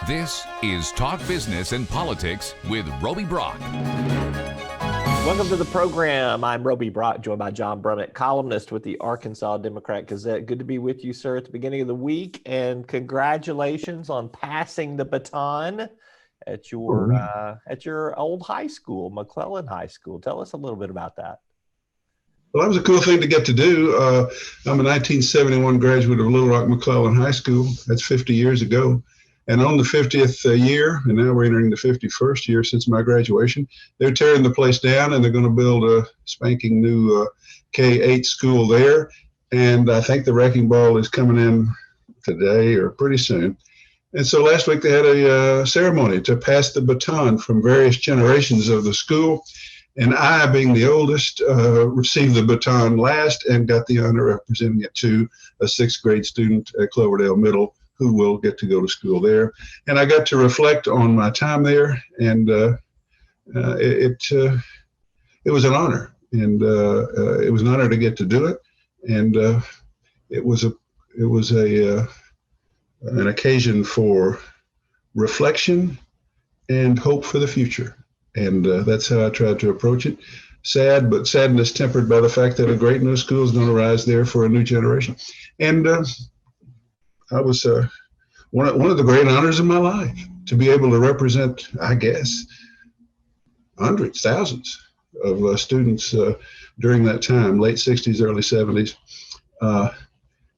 This is Talk Business and Politics with Roby Brock. Welcome to the program. I'm Roby Brock, joined by John Brummett, columnist with the Arkansas Democrat-Gazette. Good to be with you, sir, at the beginning of the week, and congratulations on passing the baton at your old high school, Mcclellan High School. Tell us a little bit about that. Well, that was a cool thing to get to do. I'm a 1971 graduate of Little Rock Mcclellan High School. That's 50 years ago. And on the 50th year, and now we're entering the 51st year since my graduation, they're tearing the place down and they're going to build a spanking new K-8 school there. And I think the wrecking ball is coming in today or pretty soon. And so last week they had a ceremony to pass the baton from various generations of the school. And I, being the oldest, received the baton last and got the honor of presenting it to a sixth grade student at Cloverdale Middle, who will get to go to school there. And I got to reflect on my time there, and it was an honor, and it was an honor to get to do it, and it was an occasion for reflection and hope for the future, and that's how I tried to approach it. Sad, but sadness tempered by the fact that a great new school is going to rise there for a new generation, and I was one of the great honors of my life to be able to represent, I guess, hundreds, thousands of students during that time, late 60s, early 70s,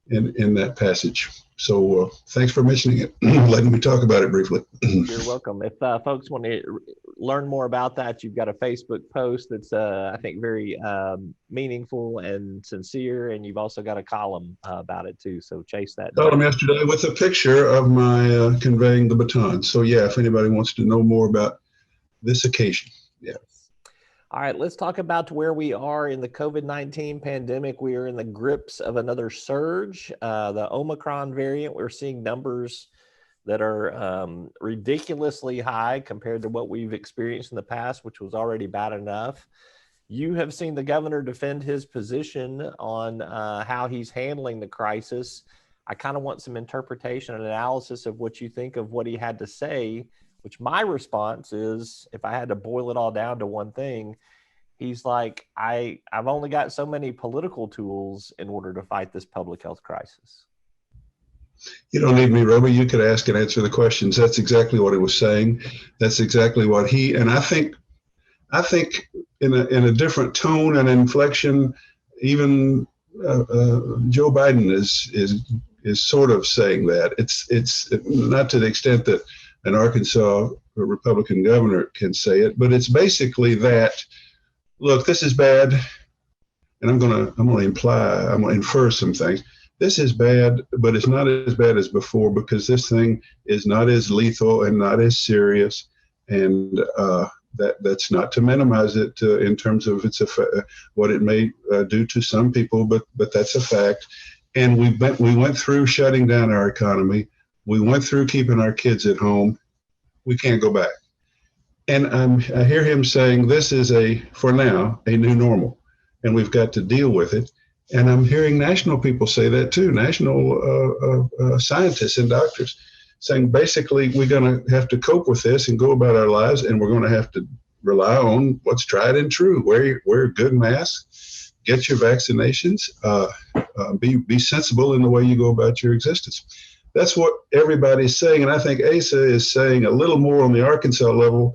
in that passage. So thanks for mentioning it, letting me talk about it briefly. You're welcome. If folks want to learn more about that, you've got a Facebook post that's, I think, very meaningful and sincere, and you've also got a column about it, too. So chase that. Column yesterday with a picture of my conveying the baton. So, yeah, if anybody wants to know more about this occasion, yeah. All right, let's talk about where we are in the COVID-19 pandemic. We are in the grips of another surge. The Omicron variant, we're seeing numbers that are ridiculously high compared to what we've experienced in the past, which was already bad enough. You have seen the governor defend his position on how he's handling the crisis. I kind of want some interpretation and analysis of what you think of what he had to say, which my response is, if I had to boil it all down to one thing, he's like, I've only got so many political tools in order to fight this public health crisis. You don't need me, Roby. You could ask and answer the questions. That's exactly what he was saying. That's exactly what and I think in a different tone and inflection, even Joe Biden is sort of saying that. It's not to the extent that an Arkansas Republican governor can say it, but it's basically that, look, this is bad, and I'm gonna infer some things. This is bad, but it's not as bad as before because this thing is not as lethal and not as serious, and that's not to minimize it in terms of what it may do to some people, but that's a fact. And we went through shutting down our economy. We went through keeping our kids at home. We can't go back. And I hear him saying this is for now, a new normal, and we've got to deal with it. And I'm hearing national people say that too, national scientists and doctors saying basically we're going to have to cope with this and go about our lives, and we're going to have to rely on what's tried and true. Wear good masks, get your vaccinations, be sensible in the way you go about your existence. That's what everybody's saying. And I think Asa is saying a little more on the Arkansas level.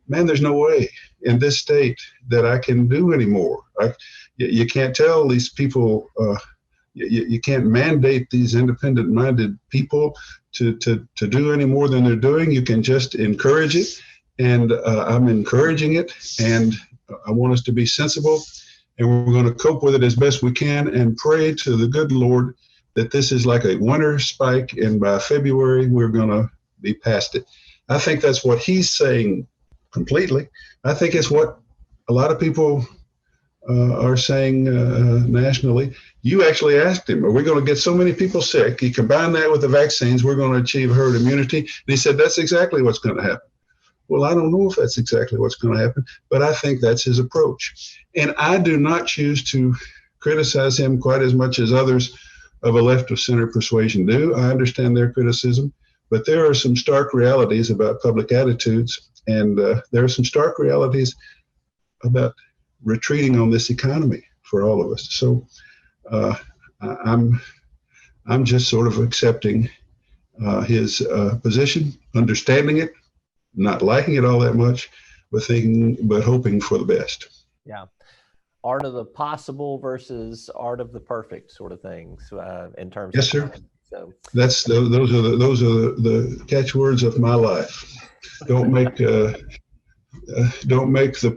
Man, there's no way in this state that I can do anymore. You can't tell these people, you can't mandate these independent-minded people to do any more than they're doing. You can just encourage it. And I'm encouraging it. And I want us to be sensible. And we're going to cope with it as best we can and pray to the good Lord that this is like a winter spike, and by February, we're going to be past it. I think that's what he's saying completely. I think it's what a lot of people are saying nationally. You actually asked him, are we going to get so many people sick? You combine that with the vaccines, we're going to achieve herd immunity. And he said, that's exactly what's going to happen. Well, I don't know if that's exactly what's going to happen, but I think that's his approach. And I do not choose to criticize him quite as much as others of a left of center persuasion do. I understand their criticism, But there are some stark realities about public attitudes, and there are some stark realities about retreating on this economy for all of us. So I'm just sort of accepting his position, understanding it, not liking it all that much, but hoping for the best. Yeah. Art of the possible versus art of the perfect sort of things in terms Yes, of sir. so Those are the catchwords of my life. Don't make the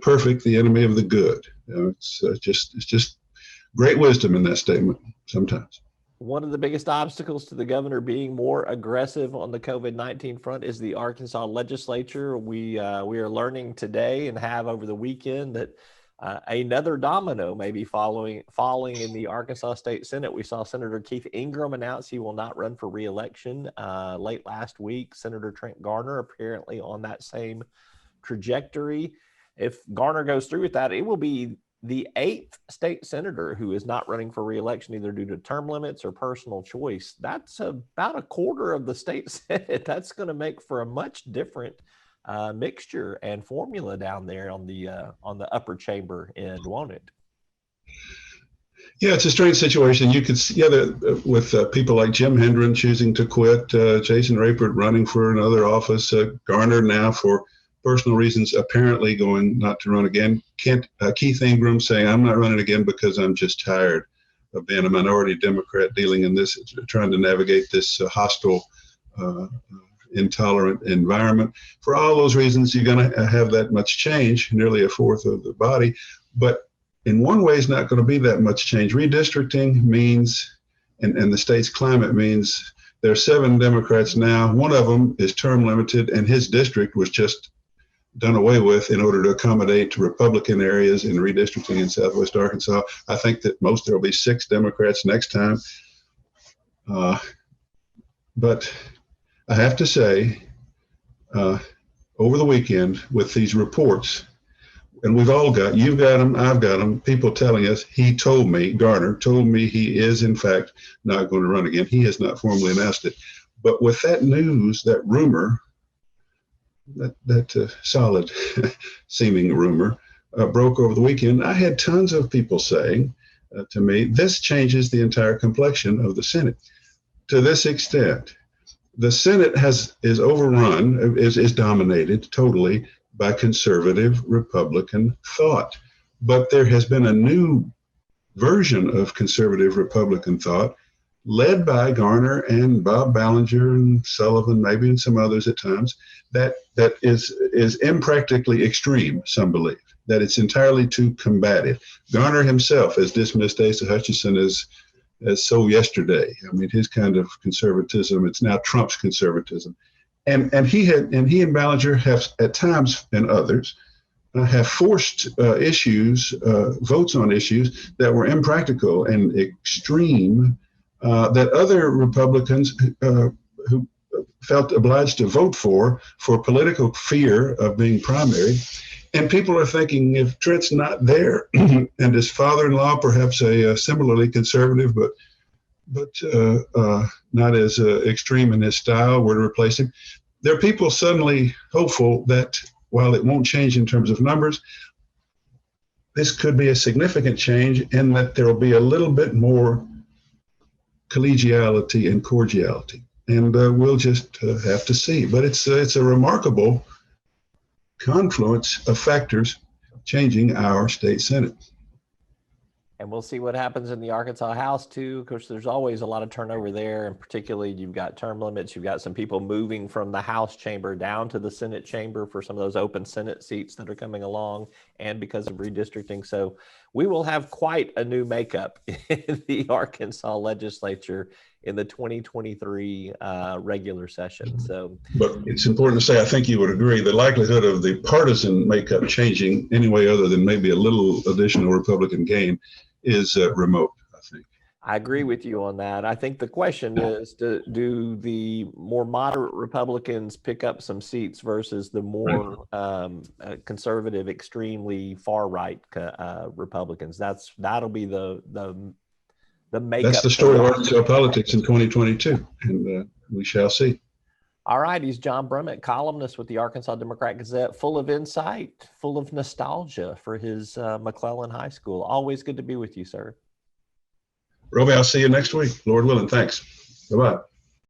perfect the enemy of the good. It's just great wisdom in that statement sometimes. one of the biggest obstacles to the governor being more aggressive on the COVID-19 front is the Arkansas legislature. We are learning today and have over the weekend that another domino may be falling in the Arkansas State Senate. We saw Senator Keith Ingram announce he will not run for re-election late last week. Senator Trent Garner apparently on that same trajectory. If Garner goes through with that, it will be the 8th state senator who is not running for re-election either due to term limits or personal choice. That's about a quarter of the state Senate. That's going to make for a much different mixture and formula down there on the upper chamber end, won't it? Yeah, it's a strange situation. You could see with people like Jim Hendren choosing to quit, Jason Rapert running for another office, Garner now for personal reasons apparently going not to run again. Keith Ingram saying, I'm not running again because I'm just tired of being a minority Democrat dealing in this, trying to navigate this hostile, intolerant environment. For all those reasons, you're going to have that much change, nearly a fourth of the body. But in one way, it's not going to be that much change. Redistricting means, and the state's climate means, there are 7 Democrats now. One of them is term limited, and his district was just done away with in order to accommodate Republican areas in redistricting in Southwest Arkansas. I think that there will be 6 Democrats next time. But I have to say, over the weekend with these reports, and you've got them, I've got them, people telling us, Garner told me he is in fact not going to run again. He has not formally announced it. But with that news, that rumor, that solid seeming rumor broke over the weekend, I had tons of people saying to me, this changes the entire complexion of the Senate. To this extent, the Senate is overrun, is dominated totally by conservative Republican thought. But there has been a new version of conservative Republican thought led by Garner and Bob Ballinger and Sullivan, maybe, and some others at times, that is impractically extreme, some believe, that it's entirely too combative. Garner himself has dismissed Asa Hutchinson as so yesterday. I mean, his kind of conservatism, it's now Trump's conservatism. And he and Ballinger have at times, and others, have forced votes on issues that were impractical and extreme, that other Republicans who felt obliged to vote for political fear of being primaried. And people are thinking, if Trent's not there, and his father-in-law, perhaps a similarly conservative, but not as extreme in his style, were to replace him, there are people suddenly hopeful that while it won't change in terms of numbers, this could be a significant change, and that there will be a little bit more collegiality and cordiality. And we'll just have to see. But it's a remarkable confluence of factors changing our state Senate. And we'll see what happens in the Arkansas House too. Of course, there's always a lot of turnover there, and particularly you've got term limits. You've got some people moving from the House chamber down to the Senate chamber for some of those open Senate seats that are coming along, and because of redistricting. So we will have quite a new makeup in the Arkansas legislature in the 2023 regular session. So, but it's important to say, I think you would agree, the likelihood of the partisan makeup changing any way other than maybe a little additional Republican gain is remote, I think. I agree with you on that. I think the question is, do the more moderate Republicans pick up some seats versus the more conservative, extremely far-right Republicans? That'll be the makeup. That's the story of Arkansas politics in 2022, and we shall see. All right, he's John Brummett, columnist with the Arkansas Democrat-Gazette, full of insight, full of nostalgia for his McClellan High School. Always good to be with you, sir. Roby, I'll see you next week. Lord willing. Thanks. Bye-bye.